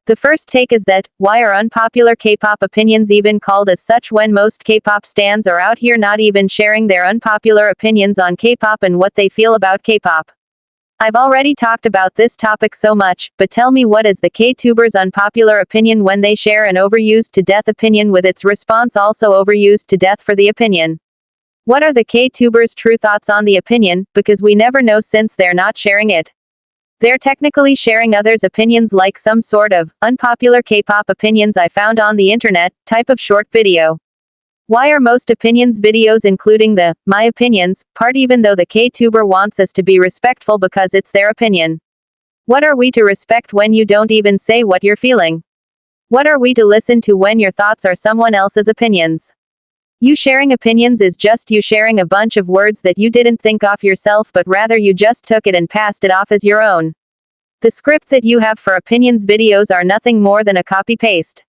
The first take is that, why are unpopular K-pop opinions even called as such when most K-pop stans are out here not even sharing their unpopular opinions on K-pop and what they feel about K-pop? I've already talked about this topic so much, but tell me, what is the K-tuber's unpopular opinion when they share an overused to death opinion with its response also overused to death for the opinion? What are the K-tuber's true thoughts on the opinion, because we never know since they're not sharing it. They're technically sharing others' opinions like some sort of unpopular K-pop opinions I found on the internet type of short video. Why are most opinions videos including the my opinions part even though the K-tuber wants us to be respectful because it's their opinion? What are we to respect when you don't even say what you're feeling? What are we to listen to when your thoughts are someone else's opinions? You sharing opinions is just you sharing a bunch of words that you didn't think off yourself, but rather you just took it and passed it off as your own. The script that you have for opinions videos are nothing more than a copy-paste.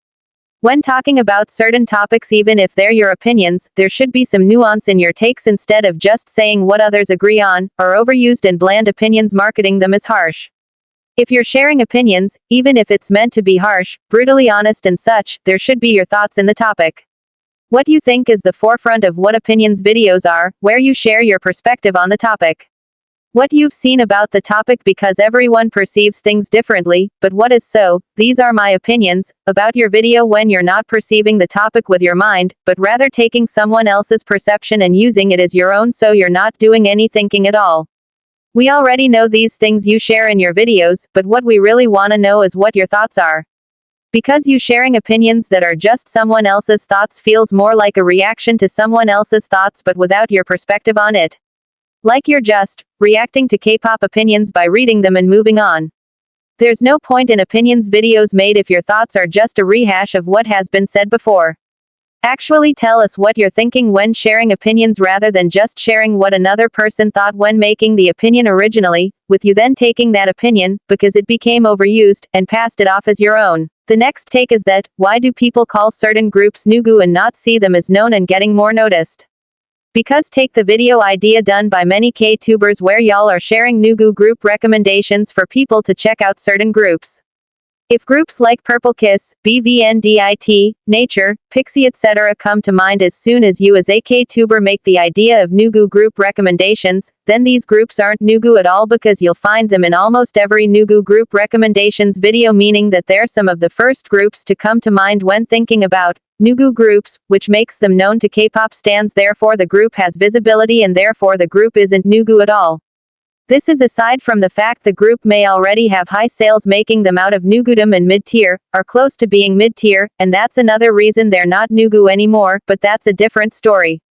When talking about certain topics, even if they're your opinions, there should be some nuance in your takes instead of just saying what others agree on, or overused and bland opinions marketing them as harsh. If you're sharing opinions, even if it's meant to be harsh, brutally honest and such, there should be your thoughts in the topic. What you think is the forefront of what opinions videos are, where you share your perspective on the topic. What you've seen about the topic, because everyone perceives things differently, but what is so, these are my opinions, about your video when you're not perceiving the topic with your mind, but rather taking someone else's perception and using it as your own, so you're not doing any thinking at all. We already know these things you share in your videos, but what we really want to know is what your thoughts are. Because you sharing opinions that are just someone else's thoughts feels more like a reaction to someone else's thoughts but without your perspective on it. Like you're just reacting to K-pop opinions by reading them and moving on. There's no point in opinions videos made if your thoughts are just a rehash of what has been said before. Actually tell us what you're thinking when sharing opinions rather than just sharing what another person thought when making the opinion originally, with you then taking that opinion, because it became overused, and passed it off as your own. The next take is that, why do people call certain groups nugu and not see them as known and getting more noticed? Because take the video idea done by many K-tubers where y'all are sharing nugu group recommendations for people to check out certain groups. If groups like Purple Kiss, BVNDIT, Nature, Pixie etc. come to mind as soon as you as a K-tuber make the idea of nugu group recommendations, then these groups aren't nugu at all, because you'll find them in almost every nugu group recommendations video, meaning that they're some of the first groups to come to mind when thinking about nugu groups, which makes them known to K-pop stans. Therefore the group has visibility and therefore the group isn't nugu at all. This is aside from the fact the group may already have high sales making them out of nugudom and mid-tier, or close to being mid-tier, and that's another reason they're not nugu anymore, but that's a different story.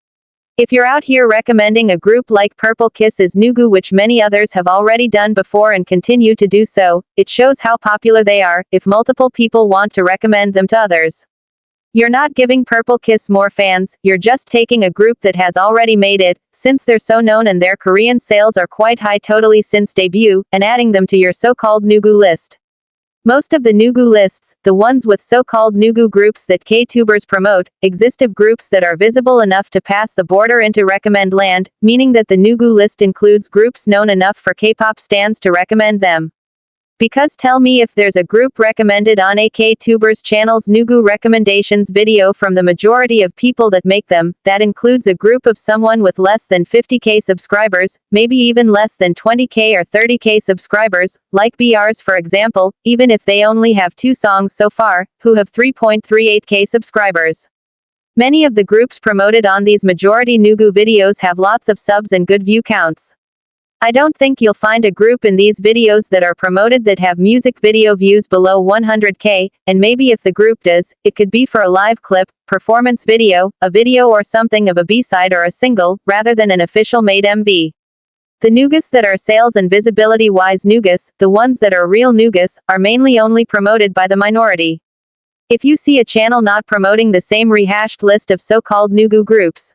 If you're out here recommending a group like Purple Kiss as nugu, which many others have already done before and continue to do so, it shows how popular they are, if multiple people want to recommend them to others. You're not giving Purple Kiss more fans, you're just taking a group that has already made it, since they're so known and their Korean sales are quite high totally since debut, and adding them to your so-called nugu list. Most of the nugu lists, the ones with so-called nugu groups that K-tubers promote, exist of groups that are visible enough to pass the border into recommend land, meaning that the nugu list includes groups known enough for K-pop stans to recommend them. Because tell me if there's a group recommended on a K-tuber's channel's nugu recommendations video from the majority of people that make them, that includes a group of someone with less than 50k subscribers, maybe even less than 20k or 30k subscribers, like BRs for example, even if they only have 2 songs so far, who have 3.38k subscribers. Many of the groups promoted on these majority nugu videos have lots of subs and good view counts. I don't think you'll find a group in these videos that are promoted that have music video views below 100k, and maybe if the group does, it could be for a live clip, performance video, a video or something of a B-side or a single, rather than an official made MV. The nugus that are sales and visibility-wise nugus, the ones that are real nugus, are mainly only promoted by the minority. If you see a channel not promoting the same rehashed list of so-called nugu groups,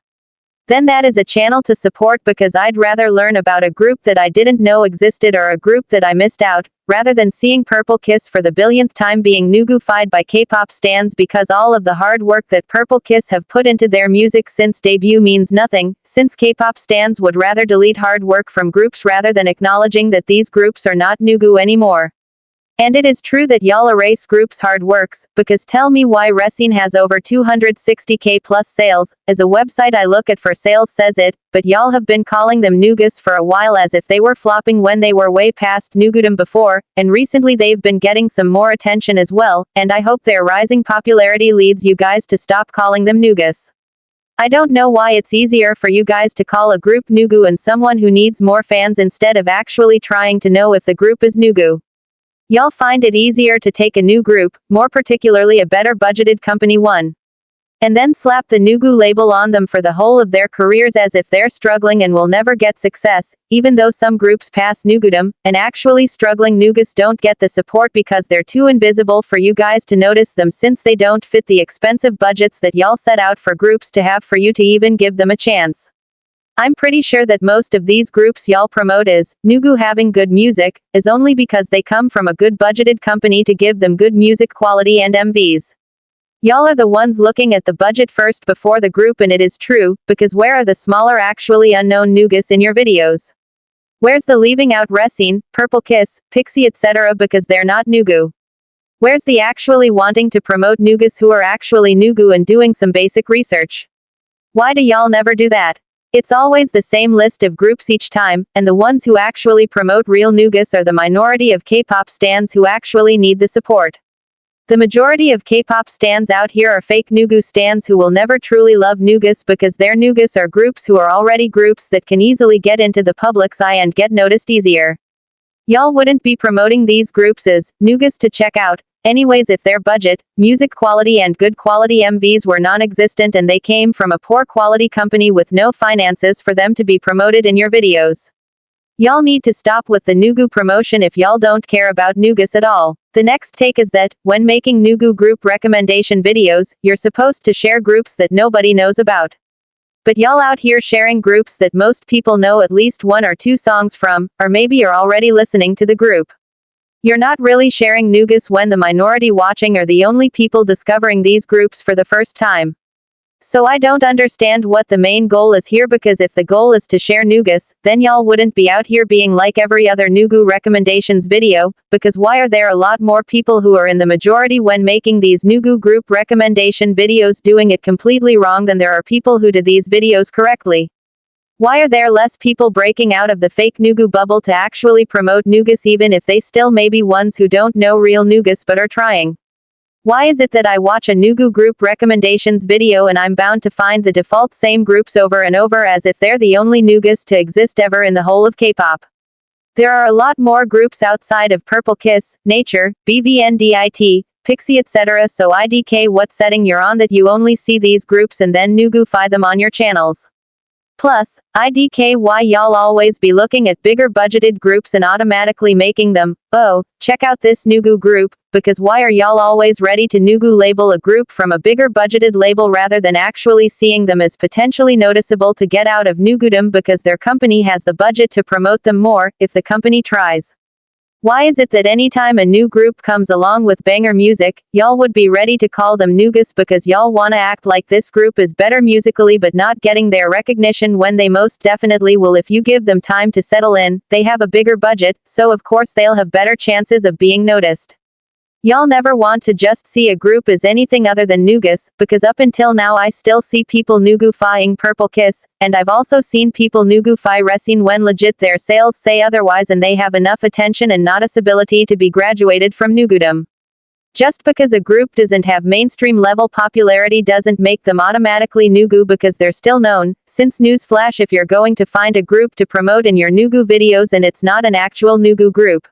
then that is a channel to support, because I'd rather learn about a group that I didn't know existed or a group that I missed out, rather than seeing Purple Kiss for the billionth time being nugufied by K-pop stans, because all of the hard work that Purple Kiss have put into their music since debut means nothing, since K-pop stans would rather delete hard work from groups rather than acknowledging that these groups are not nugu anymore. And it is true that y'all erase groups hard works, because tell me why VAYONN has over 260k plus sales, as a website I look at for sales says it, but y'all have been calling them Nugas for a while as if they were flopping when they were way past Nugudom before, and recently they've been getting some more attention as well, and I hope their rising popularity leads you guys to stop calling them Nugas. I don't know why it's easier for you guys to call a group Nugu and someone who needs more fans instead of actually trying to know if the group is Nugu. Y'all find it easier to take a new group, more particularly a better budgeted company one, and then slap the Nugu label on them for the whole of their careers as if they're struggling and will never get success, even though some groups pass Nugudom, and actually struggling Nugas don't get the support because they're too invisible for you guys to notice them since they don't fit the expensive budgets that y'all set out for groups to have for you to even give them a chance. I'm pretty sure that most of these groups y'all promote is Nugu having good music, is only because they come from a good budgeted company to give them good music quality and MVs. Y'all are the ones looking at the budget first before the group, and it is true, because where are the smaller actually unknown Nugas in your videos? Where's the leaving out VAYONN, Purple Kiss, Pixie etc. because they're not Nugu? Where's the actually wanting to promote Nugas who are actually Nugu and doing some basic research? Why do y'all never do that? It's always the same list of groups each time, and the ones who actually promote real Nugas are the minority of K-pop stans who actually need the support. The majority of K-pop stans out here are fake Nugu stans who will never truly love Nugas because their Nugas are groups who are already groups that can easily get into the public's eye and get noticed easier. Y'all wouldn't be promoting these groups as Nugas to check out, anyways, if their budget, music quality and good quality MVs were non-existent and they came from a poor quality company with no finances for them to be promoted in your videos. Y'all need to stop with the Nugu promotion if y'all don't care about Nugas at all. The next take is that, when making Nugu group recommendation videos, you're supposed to share groups that nobody knows about. But y'all out here sharing groups that most people know at least one or two songs from, or maybe you're already listening to the group. You're not really sharing Nugas when the minority watching are the only people discovering these groups for the first time. So I don't understand what the main goal is here, because if the goal is to share Nugas, then y'all wouldn't be out here being like every other Nugu recommendations video, because why are there a lot more people who are in the majority when making these Nugu group recommendation videos doing it completely wrong than there are people who do these videos correctly? Why are there less people breaking out of the fake Nugu bubble to actually promote Nugas even if they still may be ones who don't know real Nugas but are trying? Why is it that I watch a Nugu group recommendations video and I'm bound to find the default same groups over and over as if they're the only Nugas to exist ever in the whole of K-pop? There are a lot more groups outside of Purple Kiss, Nature, BVNDIT, Pixie etc. so IDK what setting you're on that you only see these groups and then Nugu-fy them on your channels. Plus, IDK why y'all always be looking at bigger budgeted groups and automatically making them, oh, check out this Nugu group, because why are y'all always ready to Nugu label a group from a bigger budgeted label rather than actually seeing them as potentially noticeable to get out of Nugudom because their company has the budget to promote them more, if the company tries? Why is it that anytime a new group comes along with banger music, y'all would be ready to call them Nugas because y'all wanna act like this group is better musically but not getting their recognition when they most definitely will if you give them time to settle in, they have a bigger budget, so of course they'll have better chances of being noticed. Y'all never want to just see a group as anything other than Nugas, because up until now I still see people Nugu-fying Purple Kiss, and I've also seen people Nugu-fy VAYONN when legit their sales say otherwise and they have enough attention and noticeability to be graduated from Nugudom. Just because a group doesn't have mainstream level popularity doesn't make them automatically Nugu because they're still known, since newsflash, if you're going to find a group to promote in your Nugu videos and it's not an actual Nugu group,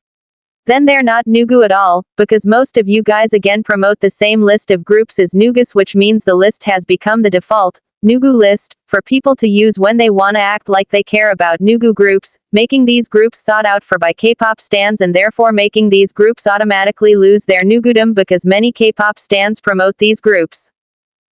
then they're not Nugu at all, because most of you guys again promote the same list of groups as Nugas, which means the list has become the default Nugu list for people to use when they wanna act like they care about Nugu groups, making these groups sought out for by K-pop stans and therefore making these groups automatically lose their Nugudom because many K-pop stans promote these groups.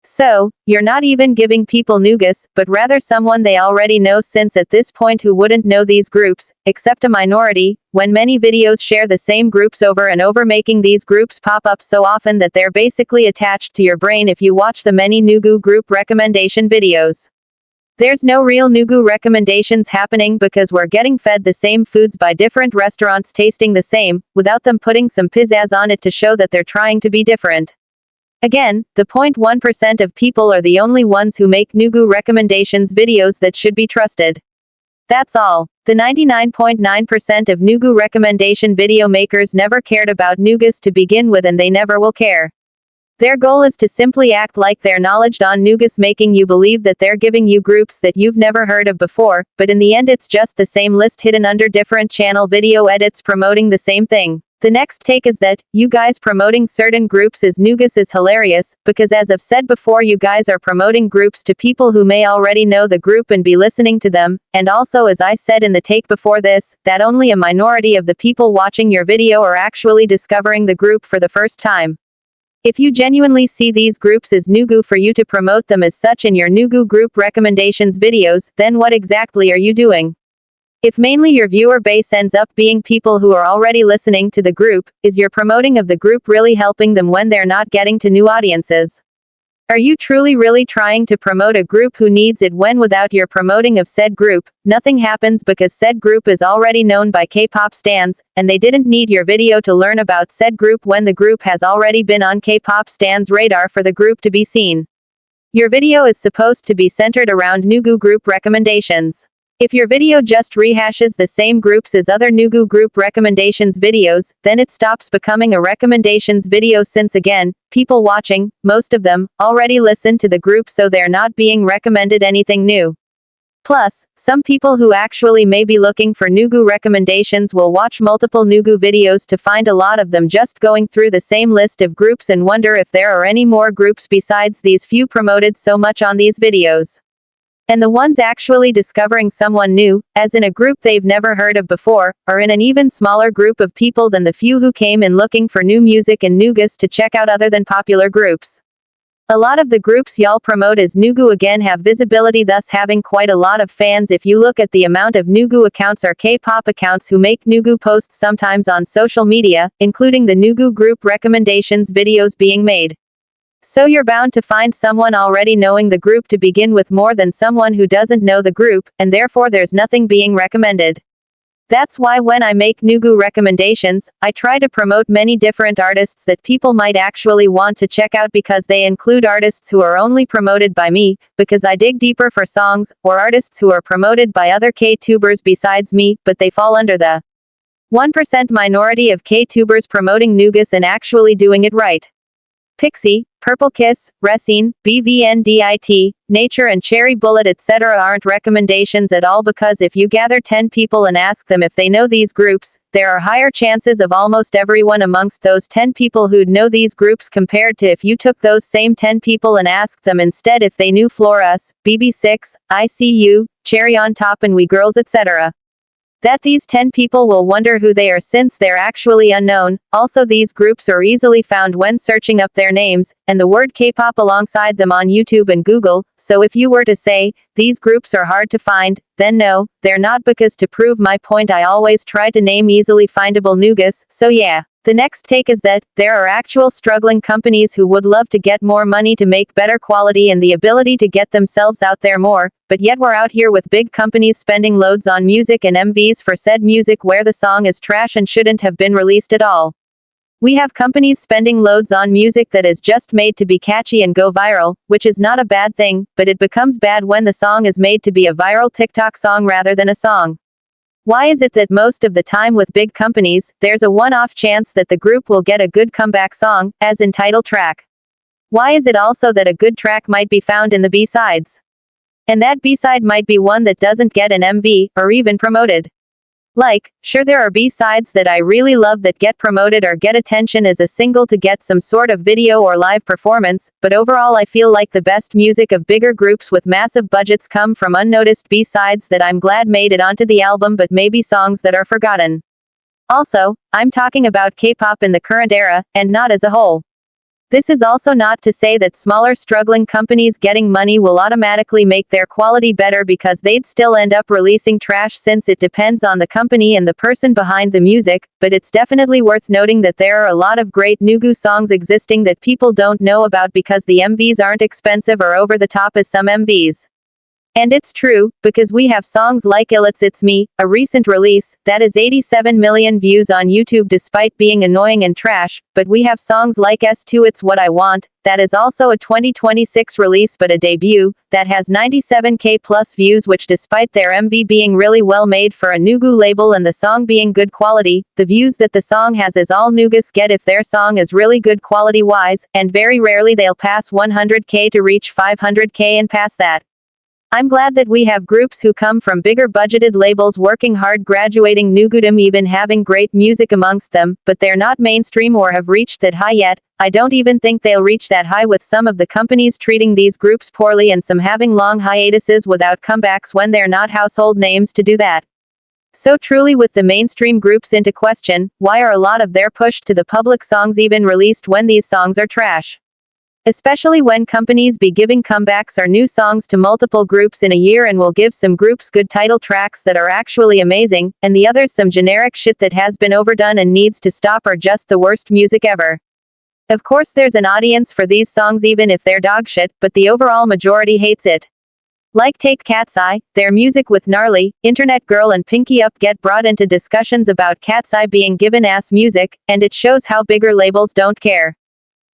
So, you're not even giving people Nugas, but rather someone they already know, since at this point who wouldn't know these groups, except a minority, when many videos share the same groups over and over, making these groups pop up so often that they're basically attached to your brain if you watch the many Nugu group recommendation videos. There's no real Nugu recommendations happening because we're getting fed the same foods by different restaurants tasting the same, without them putting some pizzazz on it to show that they're trying to be different. Again, the 0.1% of people are the only ones who make Nugu recommendations videos that should be trusted. That's all. The 99.9% of Nugu recommendation video makers never cared about Nugas to begin with, and they never will care. Their goal is to simply act like they're knowledge on Nugas, making you believe that they're giving you groups that you've never heard of before, but in the end it's just the same list hidden under different channel video edits promoting the same thing. The next take is that, you guys promoting certain groups as Nugas is hilarious, because as I've said before, you guys are promoting groups to people who may already know the group and be listening to them, and also as I said in the take before this, that only a minority of the people watching your video are actually discovering the group for the first time. If you genuinely see these groups as Nugu for you to promote them as such in your Nugu group recommendations videos, then what exactly are you doing? If mainly your viewer base ends up being people who are already listening to the group, is your promoting of the group really helping them when they're not getting to new audiences? Are you truly really trying to promote a group who needs it when without your promoting of said group, nothing happens because said group is already known by K-pop stans, and they didn't need your video to learn about said group when the group has already been on K-pop stans' radar for the group to be seen? Your video is supposed to be centered around Nugu group recommendations. If your video just rehashes the same groups as other Nugu group recommendations videos, then it stops becoming a recommendations video since again, people watching, most of them, already listen to the group, so they're not being recommended anything new. Plus, some people who actually may be looking for Nugu recommendations will watch multiple Nugu videos to find a lot of them just going through the same list of groups and wonder if there are any more groups besides these few promoted so much on these videos. And the ones actually discovering someone new, as in a group they've never heard of before, are in an even smaller group of people than the few who came in looking for new music and Nugas to check out other than popular groups. A lot of the groups y'all promote as Nugu again have visibility, thus having quite a lot of fans if you look at the amount of Nugu accounts or K-pop accounts who make Nugu posts sometimes on social media, including the Nugu group recommendations videos being made. So you're bound to find someone already knowing the group to begin with more than someone who doesn't know the group, and therefore there's nothing being recommended. That's why when I make Nugu recommendations, I try to promote many different artists that people might actually want to check out, because they include artists who are only promoted by me, because I dig deeper for songs, or artists who are promoted by other K-tubers besides me, but they fall under the 1% minority of K-tubers promoting Nugas and actually doing it right. Pixie, Purple Kiss, Resine, BVNDIT, Nature and Cherry Bullet etc. aren't recommendations at all, because if you gather 10 people and ask them if they know these groups, there are higher chances of almost everyone amongst those 10 people who'd know these groups compared to if you took those same 10 people and asked them instead if they knew Floor Us, BB6, ICU, Cherry on Top and We Girls etc. That these 10 people will wonder who they are since they're actually unknown. Also, these groups are easily found when searching up their names, and the word K-pop alongside them on YouTube and Google, so if you were to say, these groups are hard to find, then no, they're not, because to prove my point I always try to name easily findable Nugas, so yeah. The next take is that, there are actual struggling companies who would love to get more money to make better quality and the ability to get themselves out there more, but yet we're out here with big companies spending loads on music and MVs for said music where the song is trash and shouldn't have been released at all. We have companies spending loads on music that is just made to be catchy and go viral, which is not a bad thing, but it becomes bad when the song is made to be a viral TikTok song rather than a song. Why is it that most of the time with big companies, there's a one-off chance that the group will get a good comeback song, as in title track? Why is it also that a good track might be found in the B-sides? And that B-side might be one that doesn't get an MV, or even promoted. Like, sure there are B-sides that I really love that get promoted or get attention as a single to get some sort of video or live performance, but overall I feel like the best music of bigger groups with massive budgets come from unnoticed B-sides that I'm glad made it onto the album, but maybe songs that are forgotten. Also, I'm talking about K-pop in the current era, and not as a whole. This is also not to say that smaller struggling companies getting money will automatically make their quality better, because they'd still end up releasing trash since it depends on the company and the person behind the music, but it's definitely worth noting that there are a lot of great Nugu songs existing that people don't know about because the MVs aren't expensive or over the top as some MVs. And it's true, because we have songs like It's Me, a recent release, that is 87 million views on YouTube despite being annoying and trash, but we have songs like S2 It's What I Want, that is also a 2026 release but a debut, that has 97k plus views which despite their MV being really well made for a Nugu label and the song being good quality, the views that the song has is all Nugus get if their song is really good quality wise, and very rarely they'll pass 100k to reach 500k and pass that. I'm glad that we have groups who come from bigger budgeted labels working hard graduating Nugudom even having great music amongst them, but they're not mainstream or have reached that high yet. I don't even think they'll reach that high with some of the companies treating these groups poorly and some having long hiatuses without comebacks when they're not household names to do that. So truly with the mainstream groups into question, why are a lot of their pushed to the public songs even released when these songs are trash? Especially when companies be giving comebacks or new songs to multiple groups in a year and will give some groups good title tracks that are actually amazing, and the others some generic shit that has been overdone and needs to stop or just the worst music ever. Of course there's an audience for these songs even if they're dog shit, but the overall majority hates it. Like take Cat's Eye, their music with Gnarly, Internet Girl and Pinky Up get brought into discussions about Cat's Eye being given ass music, and it shows how bigger labels don't care.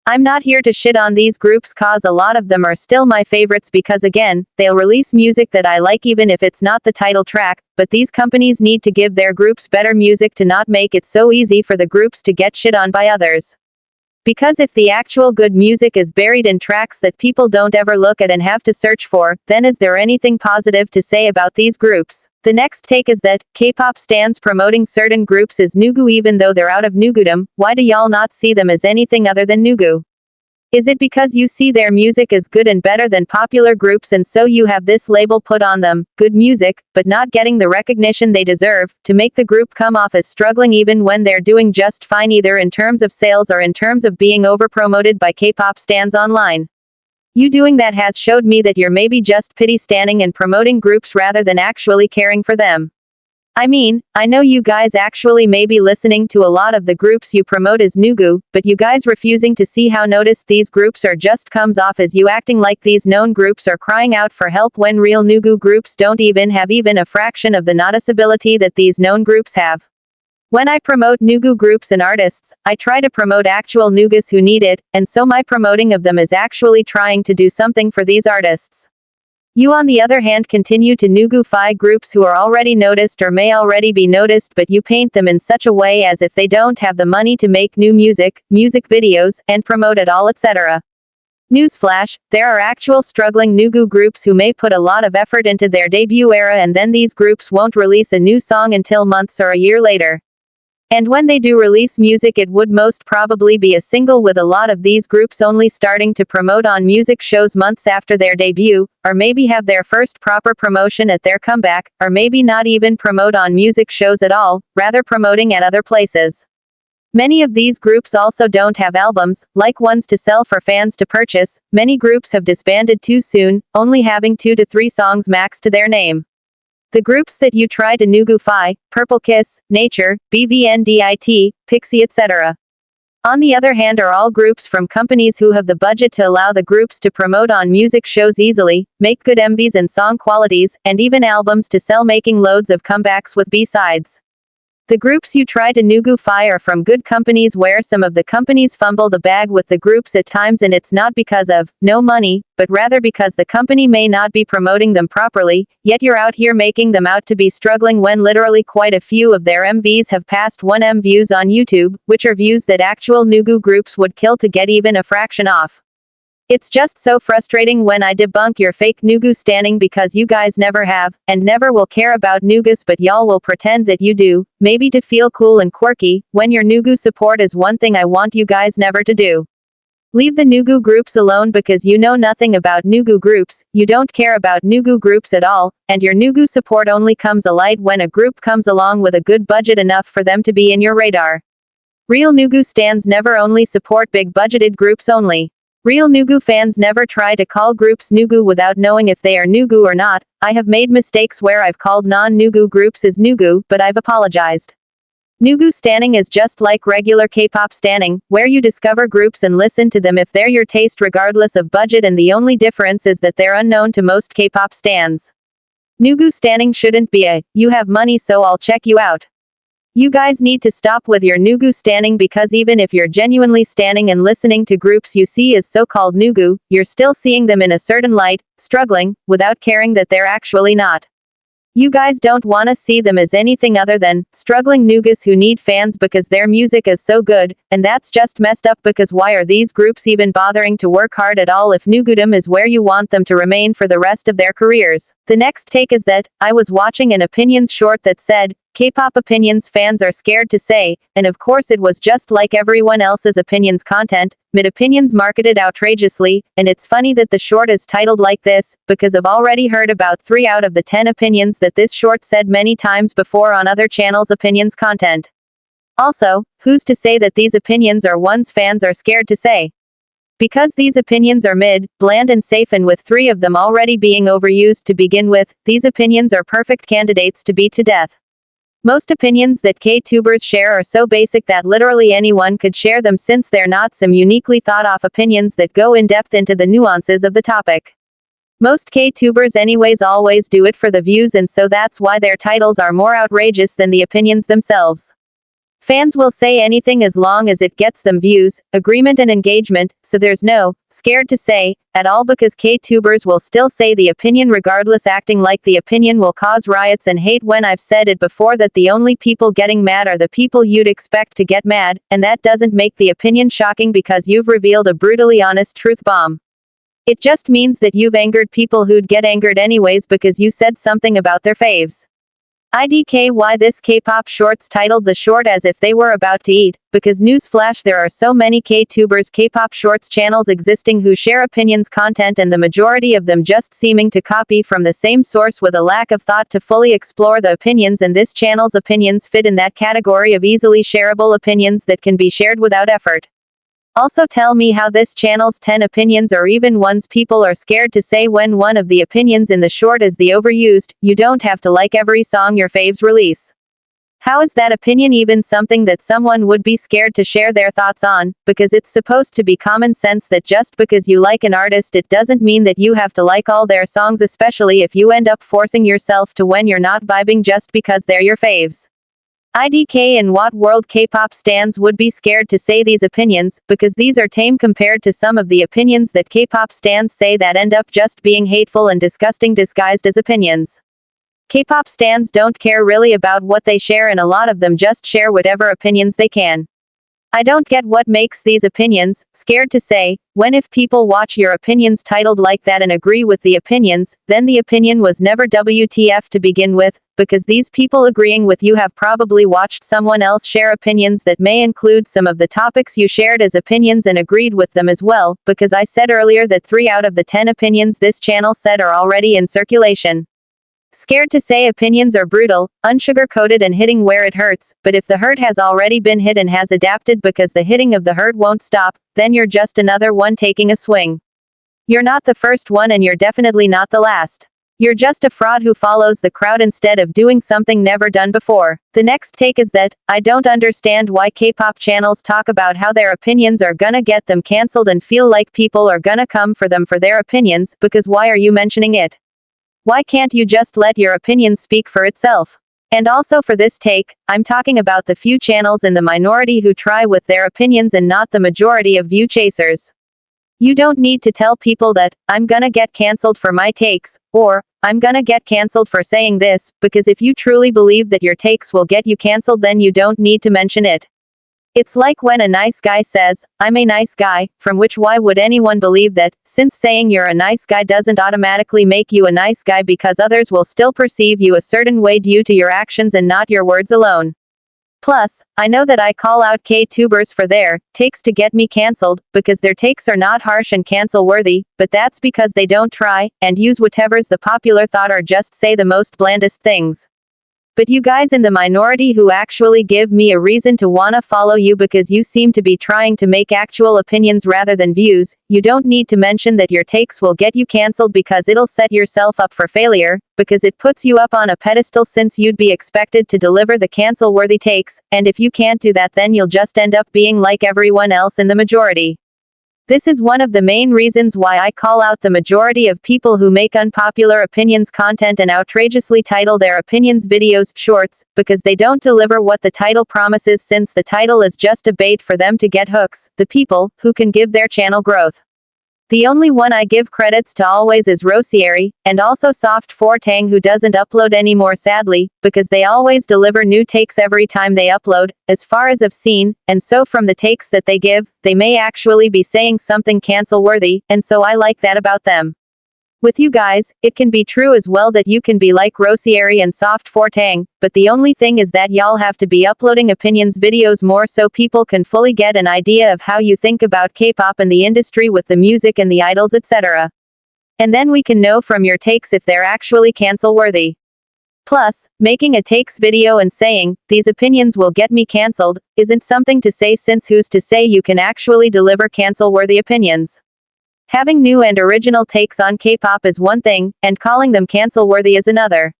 I'm not here to shit on these groups cause a lot of them are still my favorites because again, they'll release music that I like even if it's not the title track, but these companies need to give their groups better music to not make it so easy for the groups to get shit on by others. Because if the actual good music is buried in tracks that people don't ever look at and have to search for, then is there anything positive to say about these groups? The next take is that K-pop stans promoting certain groups as Nugu even though they're out of Nugudom. Why do y'all not see them as anything other than Nugu? Is it because you see their music as good and better than popular groups and so you have this label put on them, good music, but not getting the recognition they deserve, to make the group come off as struggling even when they're doing just fine either in terms of sales or in terms of being overpromoted by K-pop stans online? You doing that has showed me that you're maybe just pity standing and promoting groups rather than actually caring for them. I mean, I know you guys actually may be listening to a lot of the groups you promote as Nugu, but you guys refusing to see how noticed these groups are just comes off as you acting like these known groups are crying out for help when real Nugu groups don't even have even a fraction of the noticeability that these known groups have. When I promote Nugu groups and artists, I try to promote actual Nugus who need it, and so my promoting of them is actually trying to do something for these artists. You on the other hand continue to Nugu-fy groups who are already noticed or may already be noticed but you paint them in such a way as if they don't have the money to make new music videos, and promote it all etc. Newsflash, there are actual struggling Nugu groups who may put a lot of effort into their debut era and then these groups won't release a new song until months or a year later. And when they do release music it would most probably be a single with a lot of these groups only starting to promote on music shows months after their debut, or maybe have their first proper promotion at their comeback, or maybe not even promote on music shows at all, rather promoting at other places. Many of these groups also don't have albums, like ones to sell for fans to purchase. Many groups have disbanded too soon, only having 2 to 3 songs max to their name. The groups that you try to Nugu-fy, Purple Kiss, Nature, BVNDIT, Pixie etc. On the other hand are all groups from companies who have the budget to allow the groups to promote on music shows easily, make good MVs and song qualities, and even albums to sell making loads of comebacks with B-sides. The groups you try to Nugu-fy are from good companies where some of the companies fumble the bag with the groups at times and it's not because of no money, but rather because the company may not be promoting them properly, yet you're out here making them out to be struggling when literally quite a few of their MVs have passed 1M views on YouTube, which are views that actual Nugu groups would kill to get even a fraction off. It's just so frustrating when I debunk your fake Nugu standing because you guys never have, and never will care about Nugus but y'all will pretend that you do, maybe to feel cool and quirky, when your Nugu support is one thing I want you guys never to do. Leave the Nugu groups alone because you know nothing about Nugu groups, you don't care about Nugu groups at all, and your Nugu support only comes alight when a group comes along with a good budget enough for them to be in your radar. Real Nugu stans never only support big budgeted groups only. Real Nugu fans never try to call groups Nugu without knowing if they are Nugu or not. I have made mistakes where I've called non-Nugu groups as Nugu, but I've apologized. Nugu stanning is just like regular K-pop stanning, where you discover groups and listen to them if they're your taste regardless of budget, and the only difference is that they're unknown to most K-pop stans. Nugu stanning shouldn't be a, you have money so I'll check you out. You guys need to stop with your Nugu stanning, because even if you're genuinely stanning and listening to groups you see as so-called Nugu, you're still seeing them in a certain light, struggling, without caring that they're actually not. You guys don't want to see them as anything other than struggling Nugas who need fans because their music is so good, and that's just messed up, because why are these groups even bothering to work hard at all if Nugudom is where you want them to remain for the rest of their careers? The next take is that, I was watching an opinions short that said, K-pop opinions fans are scared to say, and of course it was just like everyone else's opinions content, mid-opinions marketed outrageously, and it's funny that the short is titled like this, because I've already heard about 3 out of the 10 opinions that this short said many times before on other channels' opinions content. Also, who's to say that these opinions are ones fans are scared to say? Because these opinions are mid, bland and safe, and with 3 of them already being overused to begin with, these opinions are perfect candidates to beat to death. Most opinions that K-tubers share are so basic that literally anyone could share them, since they're not some uniquely thought-of opinions that go in depth into the nuances of the topic. Most K-tubers anyways always do it for the views, and so that's why their titles are more outrageous than the opinions themselves. Fans will say anything as long as it gets them views, agreement and engagement, so there's no scared to say at all, because K-tubers will still say the opinion regardless, acting like the opinion will cause riots and hate, when I've said it before that the only people getting mad are the people you'd expect to get mad, and that doesn't make the opinion shocking because you've revealed a brutally honest truth bomb. It just means that you've angered people who'd get angered anyways because you said something about their faves. IDK, why this K-pop shorts titled the short as if they were about to eat, because newsflash, there are so many K-tubers K-pop shorts channels existing who share opinions content, and the majority of them just seeming to copy from the same source with a lack of thought to fully explore the opinions, and this channel's opinions fit in that category of easily shareable opinions that can be shared without effort. Also tell me how this channel's 10 opinions or even ones people are scared to say, when one of the opinions in the short is the overused, you don't have to like every song your faves release. How is that opinion even something that someone would be scared to share their thoughts on? Because it's supposed to be common sense that just because you like an artist it doesn't mean that you have to like all their songs, especially if you end up forcing yourself to when you're not vibing just because they're your faves. IDK, in what world K-pop stans would be scared to say these opinions, because these are tame compared to some of the opinions that K-pop stans say that end up just being hateful and disgusting disguised as opinions. K-pop stans don't care really about what they share, and a lot of them just share whatever opinions they can. I don't get what makes these opinions scared to say, when if people watch your opinions titled like that and agree with the opinions, then the opinion was never WTF to begin with, because these people agreeing with you have probably watched someone else share opinions that may include some of the topics you shared as opinions and agreed with them as well, because I said earlier that 3 out of the 10 opinions this channel said are already in circulation. Scared to say opinions are brutal, unsugar-coated and hitting where it hurts, but if the hurt has already been hit and has adapted because the hitting of the hurt won't stop, then you're just another one taking a swing. You're not the first one, and you're definitely not the last. You're just a fraud who follows the crowd instead of doing something never done before. The next take is that, I don't understand why K-pop channels talk about how their opinions are gonna get them cancelled and feel like people are gonna come for them for their opinions, because why are you mentioning it? Why can't you just let your opinion speak for itself? And also for this take, I'm talking about the few channels in the minority who try with their opinions and not the majority of view chasers. You don't need to tell people that, I'm gonna get cancelled for my takes, or, I'm gonna get cancelled for saying this, because if you truly believe that your takes will get you cancelled, then you don't need to mention it. It's like when a nice guy says, I'm a nice guy, from which why would anyone believe that, since saying you're a nice guy doesn't automatically make you a nice guy, because others will still perceive you a certain way due to your actions and not your words alone. Plus, I know that I call out K-tubers for their takes to get me cancelled, because their takes are not harsh and cancel-worthy, but that's because they don't try and use whatever's the popular thought or just say the most blandest things. But you guys in the minority who actually give me a reason to wanna follow you because you seem to be trying to make actual opinions rather than views, you don't need to mention that your takes will get you cancelled because it'll set yourself up for failure, because it puts you up on a pedestal since you'd be expected to deliver the cancel-worthy takes, and if you can't do that then you'll just end up being like everyone else in the majority. This is one of the main reasons why I call out the majority of people who make unpopular opinions content and outrageously title their opinions videos shorts, because they don't deliver what the title promises since the title is just a bait for them to get hooks, the people who can give their channel growth. The only one I give credits to always is Rosieri, and also Soft 4 Tang who doesn't upload anymore sadly, because they always deliver new takes every time they upload, as far as I've seen, and so from the takes that they give, they may actually be saying something cancel-worthy, and so I like that about them. With you guys, it can be true as well that you can be like Rosieri and Soft 4 Tang, but the only thing is that y'all have to be uploading opinions videos more so people can fully get an idea of how you think about K-pop and the industry with the music and the idols etc. And then we can know from your takes if they're actually cancel-worthy. Plus, making a takes video and saying, these opinions will get me cancelled, isn't something to say since who's to say you can actually deliver cancel-worthy opinions? Having new and original takes on K-pop is one thing, and calling them cancel-worthy is another.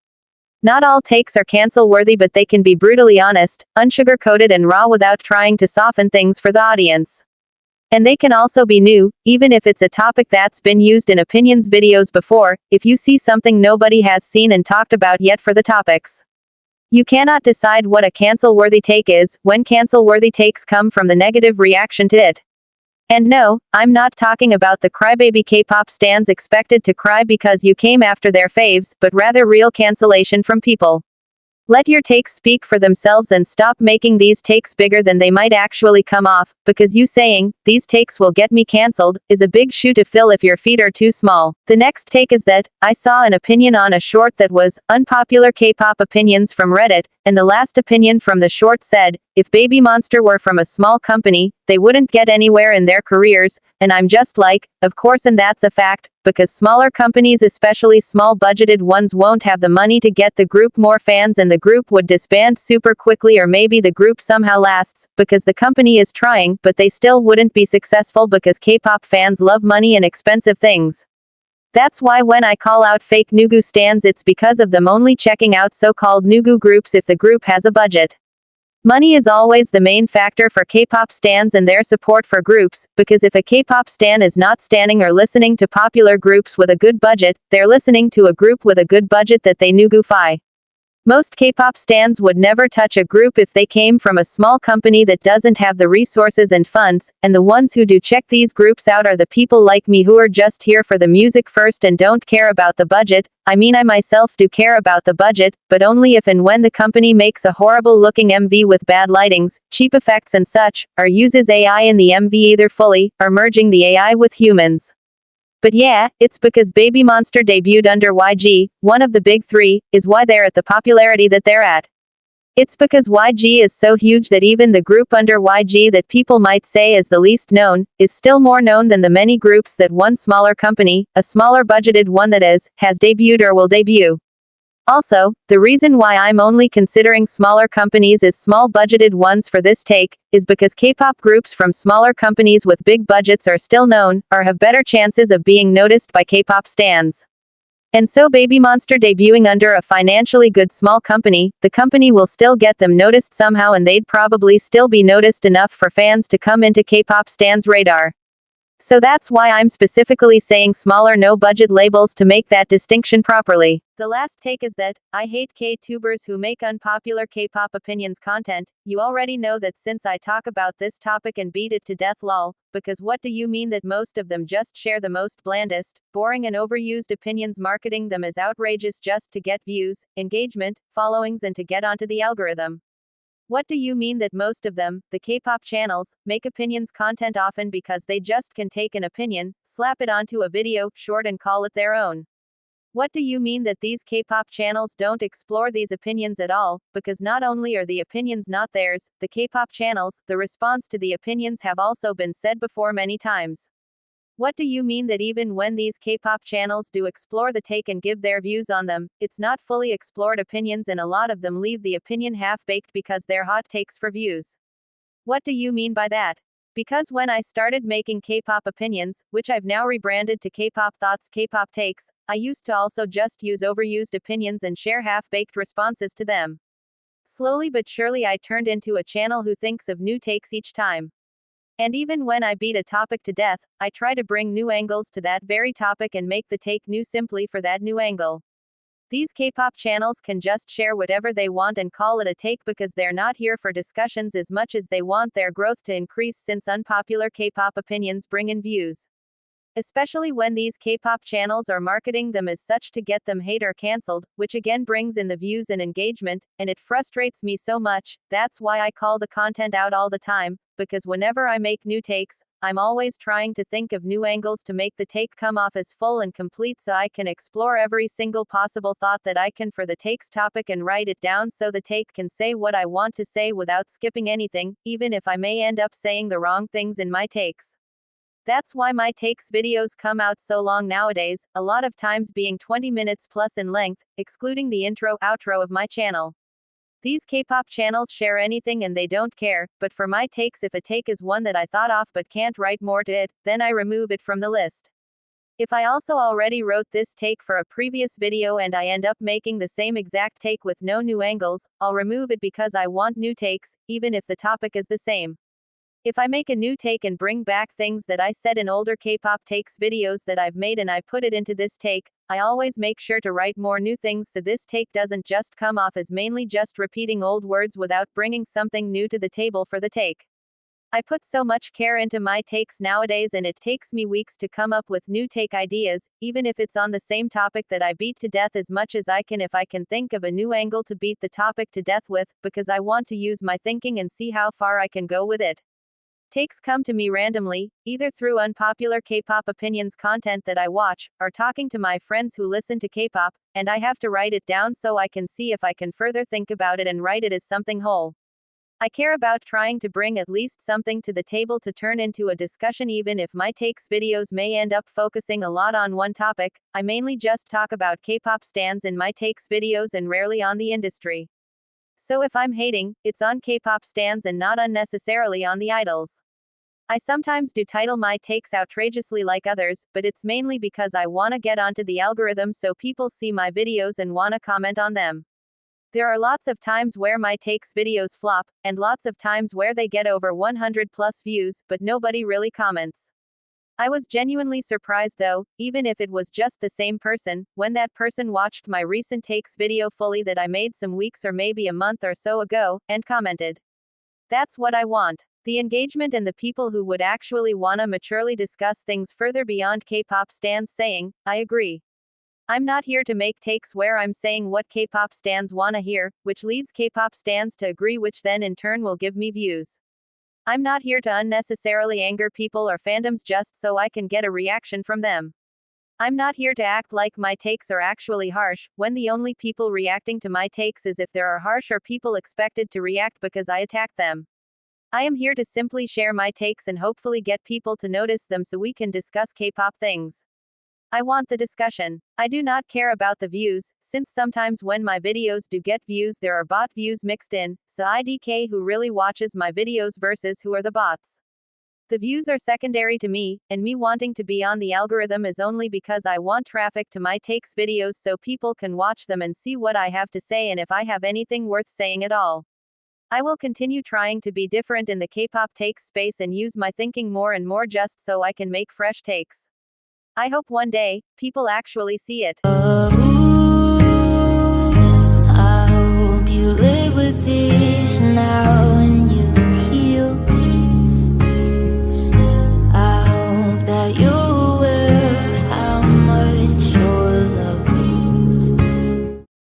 Not all takes are cancel-worthy but they can be brutally honest, unsugar-coated and raw without trying to soften things for the audience. And they can also be new, even if it's a topic that's been used in opinions videos before, if you see something nobody has seen and talked about yet for the topics. You cannot decide what a cancel-worthy take is, when cancel-worthy takes come from the negative reaction to it. And no, I'm not talking about the crybaby K-pop stans expected to cry because you came after their faves, but rather real cancellation from people. Let your takes speak for themselves and stop making these takes bigger than they might actually come off, because you saying, these takes will get me cancelled, is a big shoe to fill if your feet are too small. The next take is that, I saw an opinion on a short that was, unpopular K-pop opinions from Reddit, and the last opinion from the short said, if Baby Monster were from a small company, they wouldn't get anywhere in their careers, and I'm just like, of course and that's a fact, because smaller companies especially small budgeted ones won't have the money to get the group more fans and the group would disband super quickly or maybe the group somehow lasts, because the company is trying, but they still wouldn't be successful because K-pop fans love money and expensive things. That's why when I call out fake Nugu stans it's because of them only checking out so-called Nugu groups if the group has a budget. Money is always the main factor for K-pop stans and their support for groups, because if a K-pop stan is not standing or listening to popular groups with a good budget, they're listening to a group with a good budget that they Nugu-fy. Most K-pop stans would never touch a group if they came from a small company that doesn't have the resources and funds, and the ones who do check these groups out are the people like me who are just here for the music first and don't care about the budget. I mean I myself do care about the budget, but only if and when the company makes a horrible looking MV with bad lightings, cheap effects and such, or uses AI in the MV either fully, or merging the AI with humans. But yeah, it's because Baby Monster debuted under YG, one of the big three, is why they're at the popularity that they're at. It's because YG is so huge that even the group under YG that people might say is the least known, is still more known than the many groups that one smaller company, a smaller budgeted one that is, has debuted or will debut. Also, the reason why I'm only considering smaller companies as small budgeted ones for this take, is because K-pop groups from smaller companies with big budgets are still known, or have better chances of being noticed by K-pop stans. And so Baby Monster debuting under a financially good small company, the company will still get them noticed somehow and they'd probably still be noticed enough for fans to come into K-pop stans' radar. So that's why I'm specifically saying smaller no-budget labels to make that distinction properly. The last take is that, I hate K-tubers who make unpopular K-pop opinions content. You already know that since I talk about this topic and beat it to death lol, because what do you mean that most of them just share the most blandest, boring and overused opinions marketing them as outrageous just to get views, engagement, followings and to get onto the algorithm? What do you mean that most of them, the K-pop channels, make opinions content often because they just can take an opinion, slap it onto a video, short and call it their own? What do you mean that these K-pop channels don't explore these opinions at all, because not only are the opinions not theirs, the K-pop channels, the response to the opinions have also been said before many times. What do you mean that even when these K-pop channels do explore the take and give their views on them, it's not fully explored opinions and a lot of them leave the opinion half-baked because they're hot takes for views? What do you mean by that? Because when I started making K-pop opinions, which I've now rebranded to K-pop thoughts, K-pop takes, I used to also just use overused opinions and share half-baked responses to them. Slowly but surely I turned into a channel who thinks of new takes each time. And even when I beat a topic to death, I try to bring new angles to that very topic and make the take new simply for that new angle. These K-pop channels can just share whatever they want and call it a take because they're not here for discussions as much as they want their growth to increase, since unpopular K-pop opinions bring in views. Especially when these K-pop channels are marketing them as such to get them hate or cancelled, which again brings in the views and engagement, and it frustrates me so much. That's why I call the content out all the time, because whenever I make new takes, I'm always trying to think of new angles to make the take come off as full and complete so I can explore every single possible thought that I can for the take's topic and write it down so the take can say what I want to say without skipping anything, even if I may end up saying the wrong things in my takes. That's why my takes videos come out so long nowadays, a lot of times being 20 minutes plus in length, excluding the intro-outro of my channel. These K-pop channels share anything and they don't care, but for my takes, if a take is one that I thought off but can't write more to it, then I remove it from the list. If I also already wrote this take for a previous video and I end up making the same exact take with no new angles, I'll remove it because I want new takes, even if the topic is the same. If I make a new take and bring back things that I said in older K-pop takes videos that I've made and I put it into this take, I always make sure to write more new things so this take doesn't just come off as mainly just repeating old words without bringing something new to the table for the take. I put so much care into my takes nowadays and it takes me weeks to come up with new take ideas, even if it's on the same topic that I beat to death as much as I can if I can think of a new angle to beat the topic to death with, because I want to use my thinking and see how far I can go with it. Takes come to me randomly, either through unpopular K-pop opinions content that I watch, or talking to my friends who listen to K-pop, and I have to write it down so I can see if I can further think about it and write it as something whole. I care about trying to bring at least something to the table to turn into a discussion, even if my takes videos may end up focusing a lot on one topic. I mainly just talk about K-pop stans in my takes videos and rarely on the industry. So if I'm hating, it's on K-pop stans and not unnecessarily on the idols. I sometimes do title my takes outrageously like others, but it's mainly because I wanna get onto the algorithm so people see my videos and wanna comment on them. There are lots of times where my takes videos flop, and lots of times where they get over 100 plus views, but nobody really comments. I was genuinely surprised though, even if it was just the same person, when that person watched my recent takes video fully that I made some weeks or maybe a month or so ago, and commented. That's what I want. The engagement and the people who would actually wanna maturely discuss things further beyond K-pop stans saying, I agree. I'm not here to make takes where I'm saying what K-pop stans wanna hear, which leads K-pop stans to agree, which then in turn will give me views. I'm not here to unnecessarily anger people or fandoms just so I can get a reaction from them. I'm not here to act like my takes are actually harsh, when the only people reacting to my takes is if there are harsh or people expected to react because I attacked them. I am here to simply share my takes and hopefully get people to notice them so we can discuss K-pop things. I want the discussion. I do not care about the views, since sometimes when my videos do get views there are bot views mixed in, so IDK who really watches my videos versus who are the bots. The views are secondary to me, and me wanting to be on the algorithm is only because I want traffic to my takes videos so people can watch them and see what I have to say and if I have anything worth saying at all. I will continue trying to be different in the K-pop takes space and use my thinking more and more just so I can make fresh takes. I hope one day, people actually see it. I hope you live with peace now and you heal. I hope that you're aware of how much